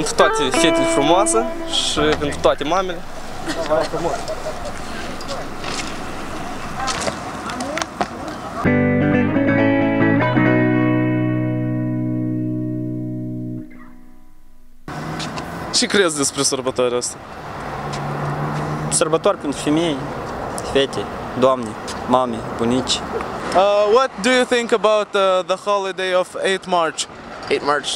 Pentru toate fetele frumoase și pentru toate mamele. Ce crezi despre sărbătoarea asta? Sărbători pentru femei, fete, doamne, mame, bunici. What do you think about the holiday of 8 March? 8 March.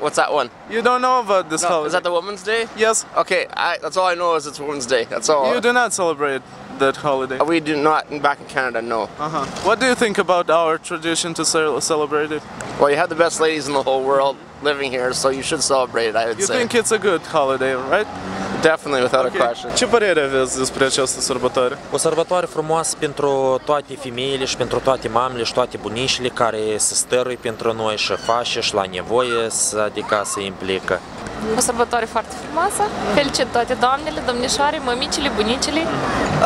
What's that one? You don't know about this holiday? Is that the Women's Day? Yes. Okay, that's all I know is it's Women's Day. That's all. You do not celebrate that holiday? We do not back in Canada, no. What do you think about our tradition to celebrate it? Well, you have the best ladies in the whole world living here, so you should celebrate it, I would say. You think it's a good holiday, right? Definitely, without a question. Ce părere aveți despre această sărbătoare? O sărbătoare frumoasă pentru toate femeile și pentru toate mamele și toate bunicile care se stărui pentru noi și face și la nevoie, adică se implică. O sărbătoare foarte frumoasă. Felicit toate doamnele, domnișoare, mămicile, bunicile.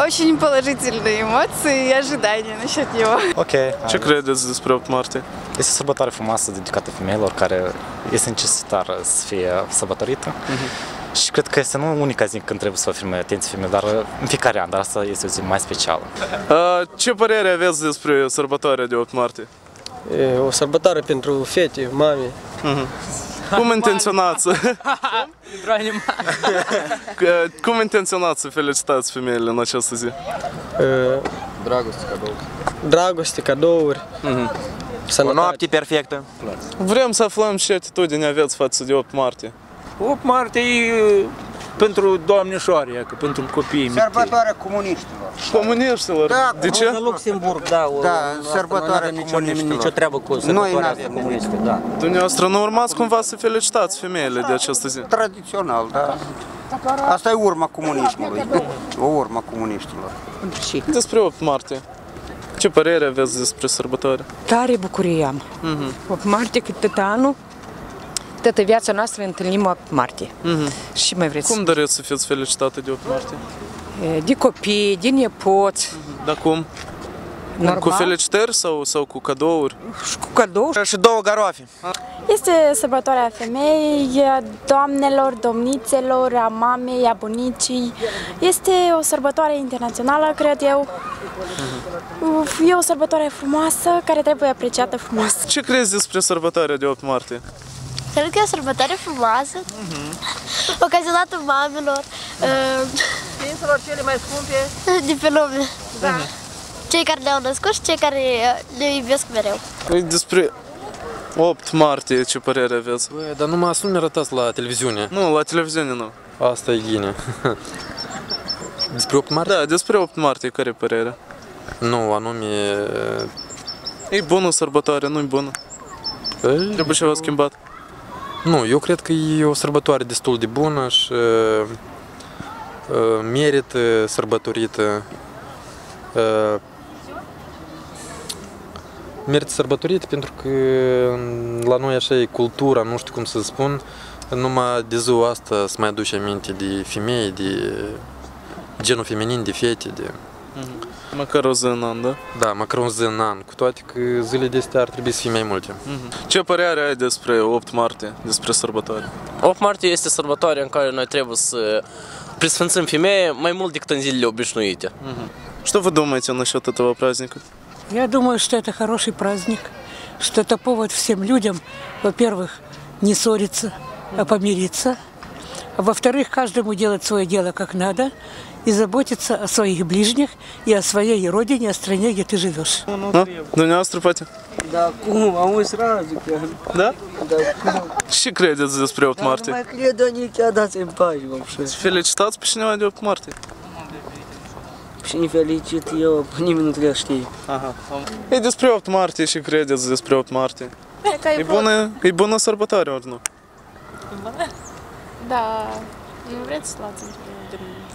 Очень положительные эмоции и ожидания насчет него. Ok. Ce credeți despre 8 martie? Este o sărbătoare frumoasă dedicată femeilor care este necesară să fie sărbătorită. Și cred că este nu unica zi când trebuie să ofere atenție femeilor, dar în fiecare an, dar asta este o zi mai specială. Ce părere aveți despre sărbătoarea de 8 martie? E o sărbătoare pentru fete, mame. Cum intenționați? Cum intenționați să felicitați femeile în această zi? Dragoste, cadouri. Dragoste, cadouri. O noapte perfectă. Vrem să aflăm ce atitudine aveți față de 8 martie. 8 martie e pentru doamnișoare, pentru copiii mici. Sărbătoarea comuniștilor. Comuniștilor? Da, de ce? La Luxemburg, da, sărbătoarea comuniștilor. Nicio treabă cu sărbătoarea asta comunistă, da. Dumneavoastră nu urmați cumva să felicitați femeile de această zi? Tradițional, da. Asta e urma comunismului, o urma comuniștilor. Despre 8 martie. Ce părere aveți despre sărbătoare? Tare bucurie am. 8 martie, cât tot anul, toată viața noastră întâlnim 8 martie. Și mai vreți? Cum doriți să fiți felicitate de 8 martie? De copii, de nepoți. Dar cum? Normal. Cu felicitări sau cu cadouri? Și cu cadouri. Și 2 garoafe. Este sărbătoarea femeii, doamnelor, domnițelor, a mamei, a bunicii. Este o sărbătoare internațională, cred eu. E o sărbătoare frumoasă, care trebuie apreciată frumos. Ce crezi despre sărbătoarea de 8 martie? Cred că e o sărbătoare frumoasă, ocazionată mamelor, ființelor cele mai scumpe de pe lume. Da. Cei care le-au născut și cei care le iubesc mereu. Despre 8 martie, ce părere aveți? Băi, dar numai să nu ne arătați la televiziune. Nu, la televiziune nu. Asta e ghine. Despre 8 martie? Da, despre 8 martie, care e părerea? Nu, anume... E bună sărbătoare, nu-i bună? Trebuie ceva schimbat? Nu, eu cred că e o sărbătoare destul de bună și merită sărbătorită. Merită sărbătorită pentru că la noi așa e cultura, nu știu cum să spun, numai de ziua asta să mai aduce aminte de femei, de genul feminin, de fete, de... Măcar o zi în an, da? Da, măcar o zi în an, cu toate că zilele de astea ar trebui să fie mai multe. Ce părere ai despre 8 martie, despre sărbătoare? 8 martie este sărbătoarea în care noi trebuie să присвятим femeie mai mult decât în zilele obișnuite. Что вы думаете насчет этого праздника? Я думаю, что это хороший праздник, что это повод всем людям, во-первых, не ссориться, а помириться, а во-вторых, каждому делать свое дело как надо и заботиться о своих ближних и о своей родине, о стране, где ты живешь. Dumneavoastră, poate? Da, cum? Am sразу chiar. Da? Da, cum? Ce credeți despre 8 martie? Nu mai cred, dar nici dați în pași, вообще. Felicitați pe cineva de 8 martie? Și ne felicit eu, nimeni nu trebuie să știe. E despre 8 martie și credeți despre 8 martie? E bună sărbătoare, ori nu? E bună? Da, nu vreți să luați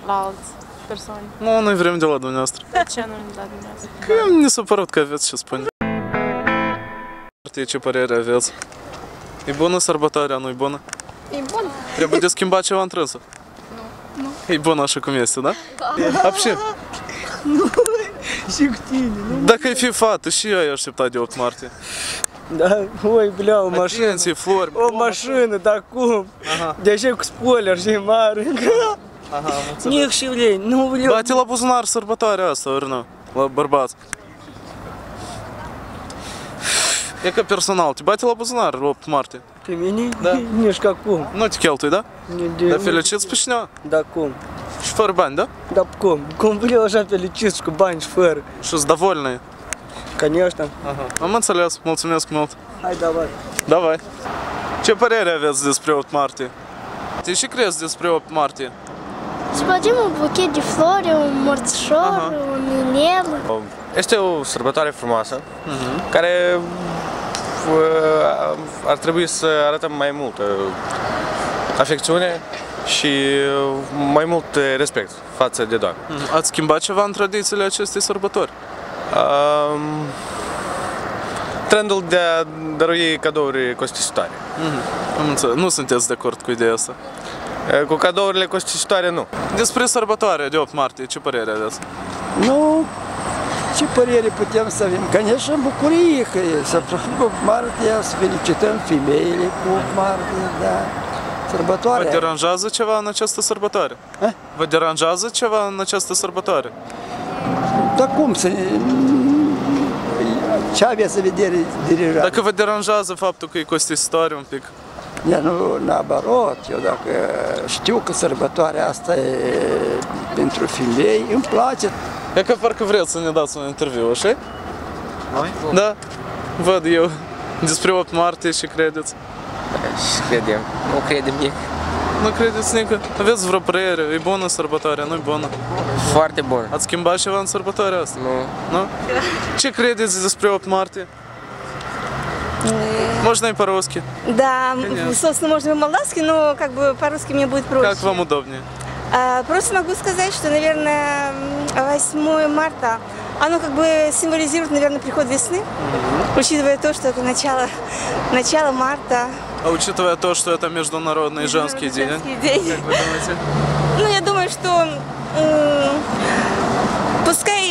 la alți persoane. Nu, noi vrem de la dumneavoastră. De ce nu ne la dumneavoastră? Că mi s-a părut că aveți ce spune. Ce părere aveți? E bună sărbătoarea, nu e bună? E bună. Trebuie de schimbat ceva între însă? Nu. E bună așa cum este, da? Вообще. Nu, și cu tine, nu? Dacă ai fi fată, și eu ai așteptat de 8 martie. Da, oi, blea, o mașină. Atenție, flori. O mașină, dar cum? De așa cu spoiler și mare. Nici și vrei, nu vreau. Bate la buzunar sărbătoarea asta, ori nu? La bărbați. E ca personal, te bate la buzunar 8 martie. Pe mine? Da. Nici ca cum. Nu te cheltui, da? Dar feliciți pe cineva. Da, cum? Și fără bani, da? Da, cum? Cum vreau așa feliciți cu bani și fără. Și-s довольны. Конечно. Am înțeles, mulțumesc mult. Hai, давай. Давай. Ce părere aveți despre 8 martie? Te ce crezi despre 8 martie? Să facem un buchet de flori, un mărțișor, un inel. Este o sărbătoare frumoasă, care ar trebui să arătăm mai multă afecțiune și mai mult respect față de Doamne. Ați schimbat ceva în tradițiile acestei sărbători? Trendul de a dărui cadouri costisitoare. Am înțeles. Nu sunteți de acord cu ideea asta? Cu cadourile costisitoare, nu. Despre sărbătoarea de 8 martie, ce părere aveți? Nu, ce părere putem să avem? Конечно, bucurie că e sărbătoarea 8 martie, să felicităm femeile cu 8 martie, da. Sărbătoarea. Vă deranjează ceva în această sărbătoare? Vă deranjează ceva în această sărbătoare? Dar cum să... Ce aveți să vedere deranjează? Dacă vă deranjează faptul că e costisitoare un pic? Nu, nabarot, eu dacă știu că sărbătoarea asta e pentru femei, îmi place. E că parcă vreți să ne dați un interviu, așa? Noi? Da, văd eu despre 8 martie și credeți. Și credem, nu credem nici. Nu credeți nică? Aveți vreo părere? E bună sărbătoarea, nu-i bună? Foarte bună. Ați schimbat ceva în sărbătoarea asta? Nu. Nu? Ce credeți despre 8 марта? Можно и по-русски. Да, собственно, можно и по-молдавски, но как бы по-русски мне будет проще. Как вам удобнее? Просто могу сказать, что, наверное, 8 марта, оно как бы символизирует, наверное, приход весны, учитывая то, что это начало марта. А учитывая то, что это Международный женский день? Как вы думаете? Ну, я думаю, что пускай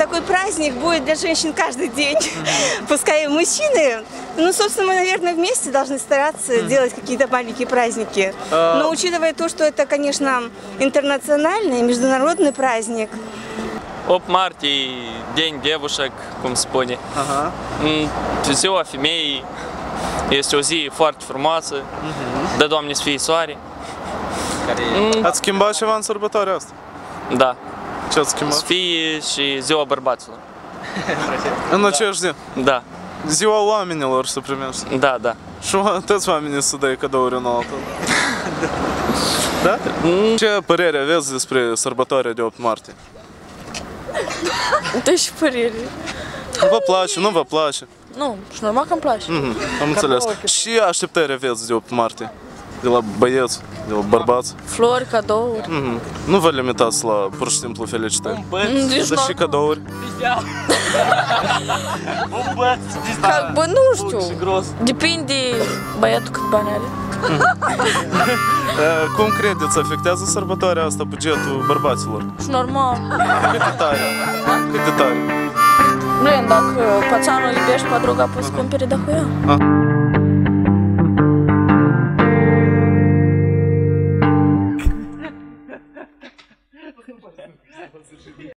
такой праздник будет для женщин каждый день. Пускай мужчины, ну, собственно, мы, наверное, вместе должны стараться делать какие-то маленькие праздники. Но учитывая то, что это, конечно, internaționальный, международный праздник. 8 martie, День девушек, cum spune. Ziua femeii este o zi foarte frumoasă, dă Doamne să fie soare. Ați schimbat ceva în sărbătoarea asta? Da. Ce ați schimbat? Să fie și ziua bărbaților. În aceeași zi? Da. Ziua oamenilor să primești? Da, da. Și toți oamenii să dea cadouri unul altul. Da? Ce părere aveți despre sărbătoarea de 8 martie? Da și părere. Vă place, nu vă place? Nu, și normal că îmi place. Am înțeles. Și așteptări aveți de 8 martie? De la băieți, de la bărbați? Flori, cadouri. Nu vă limitați la pur și simplu felicitări? Dar și cadouri? Как бы, nu știu. Depinde băiatul cât bani are. Cum credeți, afectează sărbătoarea asta bugetul bărbaților? Și normal. Cât de tare? Cât de tare? Blin, dacă pațanul iubești, подруга poți să cumpere de cu ea.